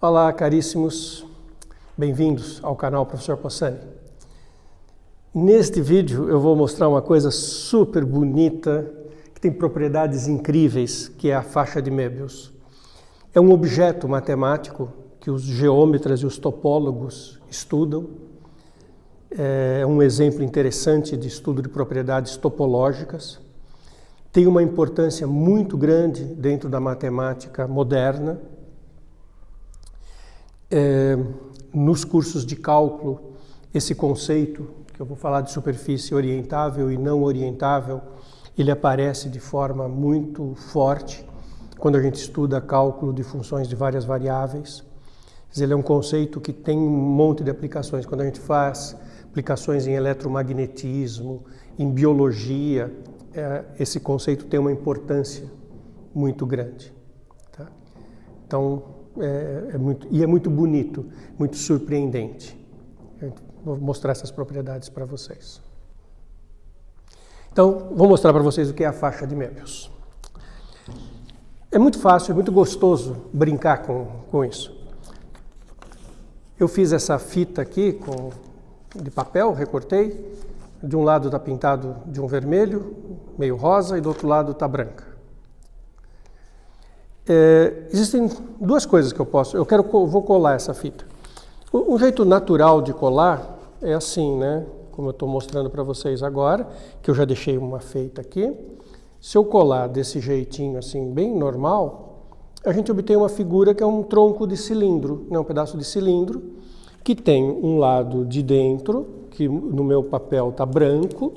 Olá, caríssimos, bem-vindos ao canal Professor Possani. Neste vídeo eu vou mostrar uma coisa super bonita, que tem propriedades incríveis, que é a faixa de Möbius. É um objeto matemático que os geômetras e os topólogos estudam. É um exemplo interessante de estudo de propriedades topológicas. Tem uma importância muito grande dentro da matemática moderna. Nos cursos de cálculo, esse conceito, que eu vou falar de superfície orientável e não orientável, ele aparece de forma muito forte quando a gente estuda cálculo de funções de várias variáveis. Ele é um conceito que tem um monte de aplicações. Quando a gente faz aplicações em eletromagnetismo, em biologia, esse conceito tem uma importância muito grande. Tá? Então, é muito bonito, muito surpreendente. Eu vou mostrar essas propriedades para vocês. Então, vou mostrar para vocês o que é a faixa de Möbius. É muito fácil, é muito gostoso brincar com isso. Eu fiz essa fita aqui de papel, recortei. De um lado está pintado de um vermelho, meio rosa, e do outro lado está branca. Existem duas coisas que vou colar essa fita. Um jeito natural de colar é assim, né? Como eu estou mostrando para vocês agora, que eu já deixei uma feita aqui. Se eu colar desse jeitinho assim, bem normal, a gente obtém uma figura que é um tronco de cilindro, né? Um pedaço de cilindro, que tem um lado de dentro, que no meu papel está branco,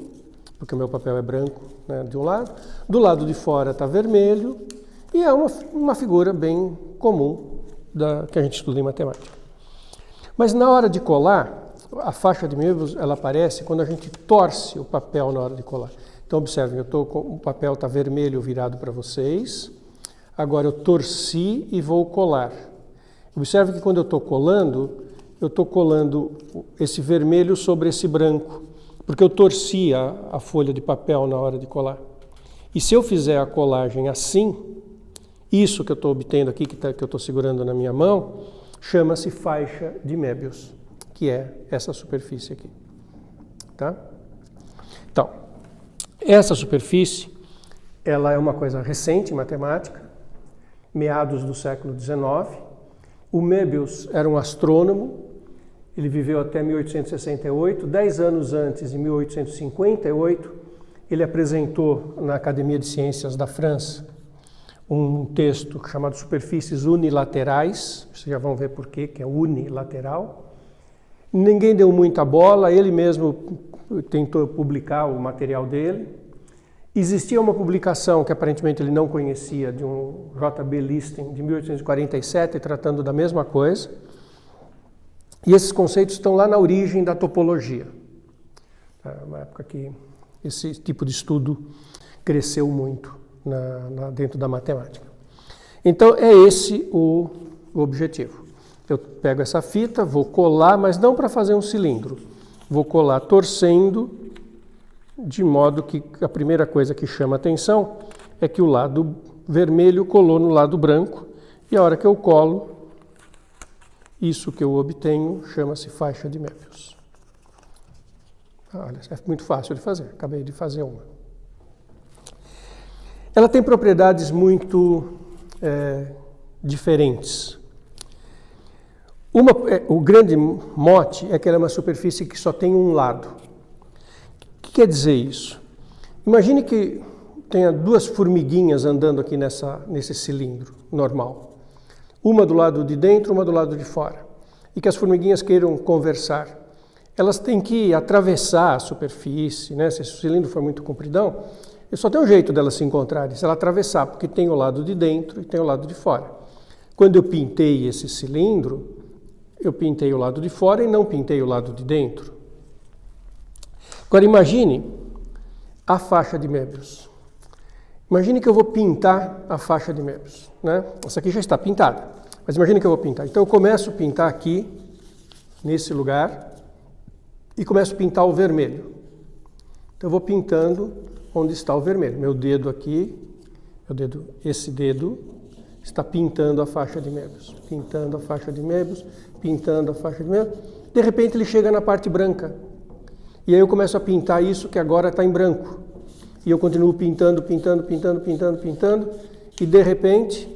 porque o meu papel é branco, né, de um lado. Do lado de fora está vermelho. E é uma figura bem comum que a gente estuda em matemática. Mas na hora de colar, a faixa de Möbius ela aparece quando a gente torce o papel na hora de colar. Então observem, o papel está vermelho virado para vocês. Agora eu torci e vou colar. Observe que quando eu estou colando esse vermelho sobre esse branco, porque eu torci a folha de papel na hora de colar. E se eu fizer a colagem assim, isso que eu estou obtendo aqui, que eu estou segurando na minha mão, chama-se faixa de Möbius, que é essa superfície aqui. Tá? Então, essa superfície, ela é uma coisa recente em matemática, meados do século XIX. O Möbius era um astrônomo, ele viveu até 1868, 10 anos antes, em 1858, ele apresentou na Academia de Ciências da França um texto chamado Superfícies Unilaterais, vocês já vão ver por quê, que é unilateral. Ninguém deu muita bola, ele mesmo tentou publicar o material dele. Existia uma publicação que aparentemente ele não conhecia, de um J.B. Listing, de 1847, tratando da mesma coisa. E esses conceitos estão lá na origem da topologia. É uma época que esse tipo de estudo cresceu muito dentro da matemática. Então é esse o objetivo. Eu pego essa fita, vou colar, mas não para fazer um cilindro. Vou colar torcendo, de modo que a primeira coisa que chama atenção é que o lado vermelho colou no lado branco, e a hora que eu colo, isso que eu obtenho chama-se faixa de Möbius. Olha, é muito fácil de fazer, acabei de fazer uma. Ela tem propriedades muito diferentes. O grande mote é que ela é uma superfície que só tem um lado. O que quer dizer isso? Imagine que tenha duas formiguinhas andando aqui nesse cilindro normal. Uma do lado de dentro, uma do lado de fora. E que as formiguinhas queiram conversar. elas têm que atravessar a superfície, né? Se o cilindro for muito compridão, só tem um jeito delas se encontrarem, se ela atravessar, porque tem o lado de dentro e tem o lado de fora. Quando eu pintei esse cilindro, eu pintei o lado de fora e não pintei o lado de dentro. Agora imagine a faixa de Möbius. Imagine que eu vou pintar a faixa de Möbius, né? Essa aqui já está pintada, mas imagine que eu vou pintar. Então eu começo a pintar aqui, nesse lugar, e começo a pintar o vermelho. Então eu vou pintando onde está o vermelho. Meu dedo aqui, esse dedo está pintando a faixa de Möbius, pintando a faixa de Möbius, pintando a faixa de Möbius. De repente ele chega na parte branca. E aí eu começo a pintar isso que agora está em branco. E eu continuo pintando, pintando, pintando, pintando, pintando. E de repente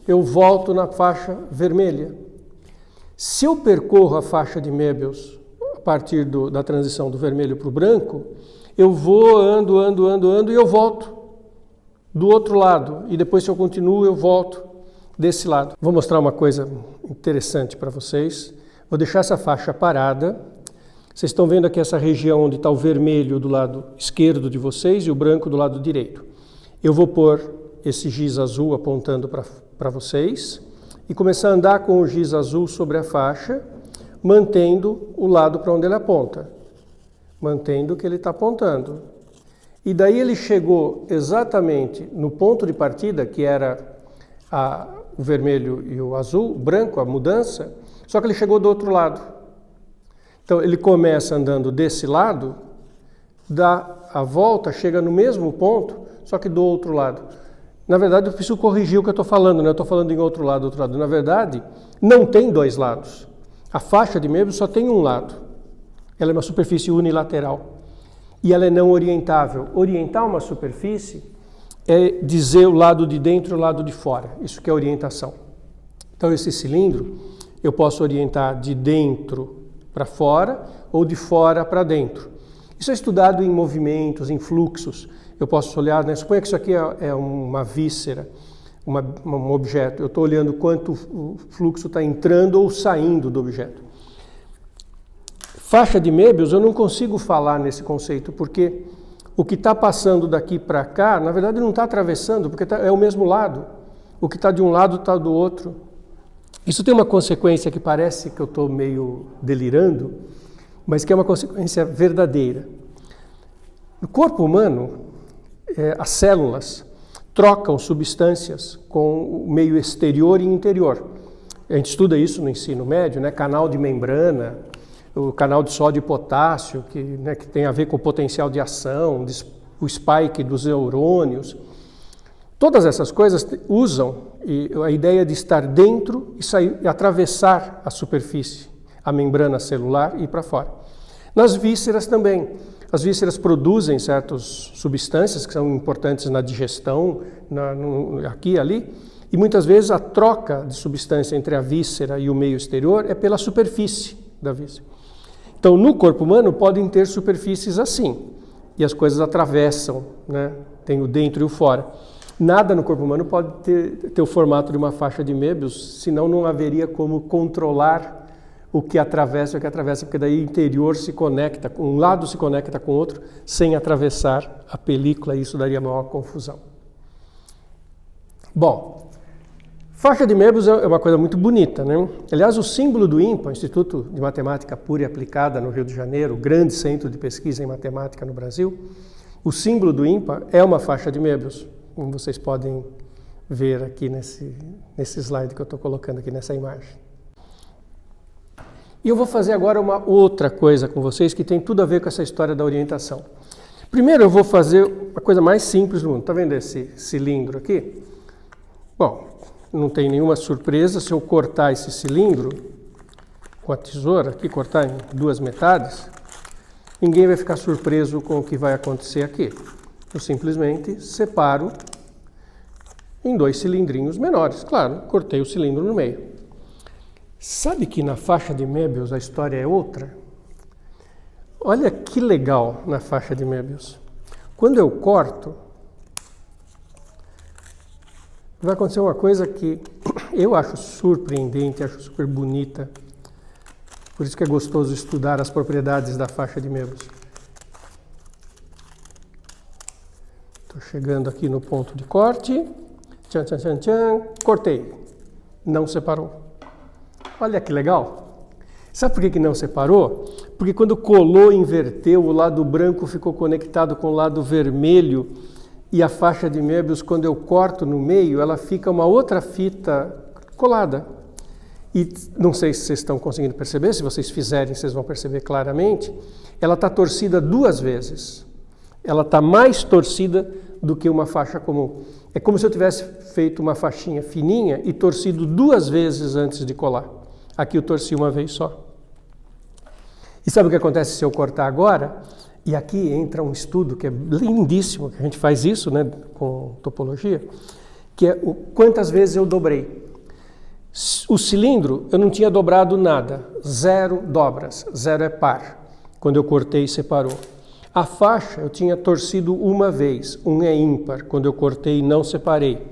eu volto na faixa vermelha. Se eu percorro a faixa de Möbius a partir da transição do vermelho para o branco, eu vou, ando e eu volto do outro lado. E depois, se eu continuo, eu volto desse lado. Vou mostrar uma coisa interessante para vocês. Vou deixar essa faixa parada. Vocês estão vendo aqui essa região onde está o vermelho do lado esquerdo de vocês e o branco do lado direito. Eu vou pôr esse giz azul apontando para vocês e começar a andar com o giz azul sobre a faixa, mantendo o lado para onde ele aponta. Mantendo o que ele está apontando. E daí ele chegou exatamente no ponto de partida, que era o vermelho e o azul, o branco, a mudança, só que ele chegou do outro lado. Então ele começa andando desse lado, dá a volta, chega no mesmo ponto, só que do outro lado. Na verdade, eu preciso corrigir o que eu estou falando, né? Eu estou falando em outro lado. Na verdade, não tem dois lados. A faixa de Möbius só tem um lado. Ela é uma superfície unilateral. E ela é não orientável. Orientar uma superfície é dizer o lado de dentro e o lado de fora. Isso que é orientação. Então, esse cilindro, eu posso orientar de dentro para fora ou de fora para dentro. Isso é estudado em movimentos, em fluxos. Eu posso olhar, né? Suponha que isso aqui é uma víscera, um objeto. Eu estou olhando quanto o fluxo está entrando ou saindo do objeto. Faixa de Möbius eu não consigo falar nesse conceito, porque o que está passando daqui para cá, na verdade não está atravessando, porque é o mesmo lado. O que está de um lado está do outro. Isso tem uma consequência que parece que eu estou meio delirando, mas que é uma consequência verdadeira. No corpo humano, as células trocam substâncias com o meio exterior e interior. A gente estuda isso no ensino médio, né? Canal de membrana, o canal de sódio e potássio, que tem a ver com o potencial de ação, o spike dos neurônios. Todas essas coisas usam a ideia de estar dentro e atravessar a superfície, a membrana celular e ir para fora. Nas vísceras também. As vísceras produzem certas substâncias que são importantes na digestão, aqui e ali, e muitas vezes a troca de substância entre a víscera e o meio exterior é pela superfície da víscera. Então, no corpo humano podem ter superfícies assim, e as coisas atravessam, né? Tem o dentro e o fora. Nada no corpo humano pode ter o formato de uma faixa de Möbius, senão não haveria como controlar o que atravessa, porque daí o interior se conecta, um lado se conecta com o outro, sem atravessar a película, e isso daria maior confusão. Bom, faixa de Möbius é uma coisa muito bonita, né? Aliás, o símbolo do INPA, Instituto de Matemática Pura e Aplicada no Rio de Janeiro, o grande centro de pesquisa em matemática no Brasil, o símbolo do INPA é uma faixa de Möbius, como vocês podem ver aqui nesse slide que eu estou colocando aqui nessa imagem. E eu vou fazer agora uma outra coisa com vocês que tem tudo a ver com essa história da orientação. Primeiro eu vou fazer a coisa mais simples do mundo. Está vendo esse cilindro aqui? Bom, não tem nenhuma surpresa se eu cortar esse cilindro com a tesoura aqui, cortar em duas metades, ninguém vai ficar surpreso com o que vai acontecer aqui. Eu simplesmente separo em dois cilindrinhos menores. Claro, cortei o cilindro no meio. Sabe que na faixa de Möbius a história é outra? Olha que legal na faixa de Möbius. Quando eu corto, vai acontecer uma coisa que eu acho surpreendente, acho super bonita. Por isso que é gostoso estudar as propriedades da faixa de Möbius. Estou chegando aqui no ponto de corte. Tchan, tchan, tchan, tchan. Cortei. Não separou. Olha que legal. Sabe por que não separou? Porque quando colou, inverteu, o lado branco ficou conectado com o lado vermelho e a faixa de Möbius, quando eu corto no meio, ela fica uma outra fita colada. E não sei se vocês estão conseguindo perceber, se vocês fizerem, vocês vão perceber claramente, ela está torcida 2 vezes. Ela está mais torcida do que uma faixa comum. É como se eu tivesse feito uma faixinha fininha e torcido 2 vezes antes de colar. Aqui eu torci uma vez só. E sabe o que acontece se eu cortar agora? E aqui entra um estudo que é lindíssimo, que a gente faz isso, né, com topologia, que é quantas vezes eu dobrei. O cilindro, eu não tinha dobrado nada, 0 dobras, 0 é par, quando eu cortei e separou. A faixa eu tinha torcido 1 vez, 1 é ímpar, quando eu cortei e não separei.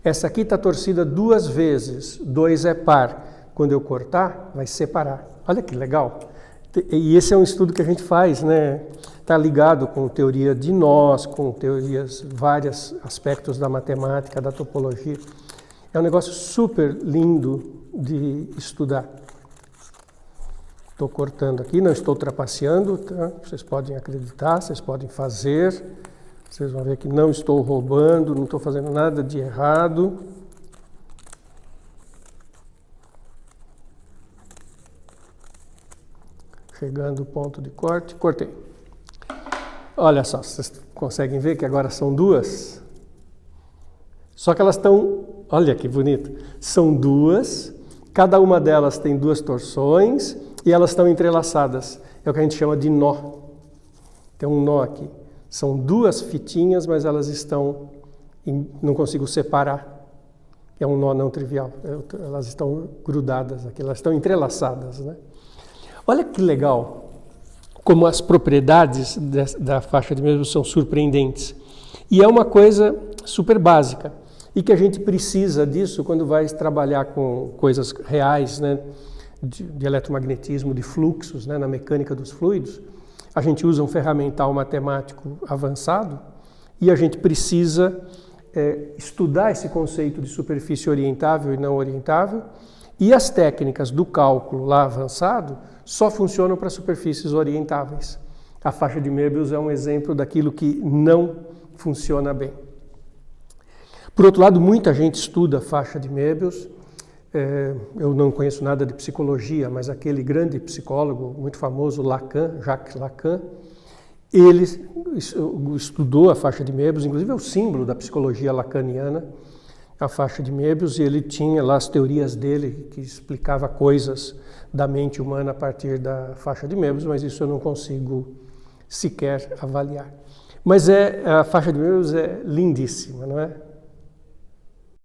Essa aqui está torcida 2 vezes, 2 é par, quando eu cortar, vai separar. Olha que legal! E esse é um estudo que a gente faz, né? Está ligado com teoria de nós, com teorias, vários aspectos da matemática, da topologia. É um negócio super lindo de estudar. Estou cortando aqui, não estou trapaceando, tá? Vocês podem acreditar, vocês podem fazer. Vocês vão ver que não estou roubando, não estou fazendo nada de errado. Chegando o ponto de corte, cortei. Olha só, vocês conseguem ver que agora são 2? Só que elas estão, olha que bonito, são 2, cada uma delas tem 2 torções e elas estão entrelaçadas. É o que a gente chama de nó. Tem um nó aqui. São 2 fitinhas, mas elas estão, não consigo separar. É um nó não trivial. Elas estão grudadas aqui, elas estão entrelaçadas, né? Olha que legal como as propriedades da faixa de Möbius são surpreendentes. E é uma coisa super básica e que a gente precisa disso quando vai trabalhar com coisas reais, né, de eletromagnetismo, de fluxos, né, na mecânica dos fluidos. A gente usa um ferramental matemático avançado e a gente precisa estudar esse conceito de superfície orientável e não orientável. E as técnicas do cálculo lá avançado só funcionam para superfícies orientáveis. A faixa de Möbius é um exemplo daquilo que não funciona bem. Por outro lado, muita gente estuda a faixa de Möbius. Eu não conheço nada de psicologia, mas aquele grande psicólogo muito famoso, Lacan, Jacques Lacan, ele estudou a faixa de Möbius, inclusive é o símbolo da psicologia lacaniana, a faixa de Möbius, e ele tinha lá as teorias dele que explicava coisas da mente humana a partir da faixa de Möbius, mas isso eu não consigo sequer avaliar. Mas a faixa de Möbius é lindíssima, não é?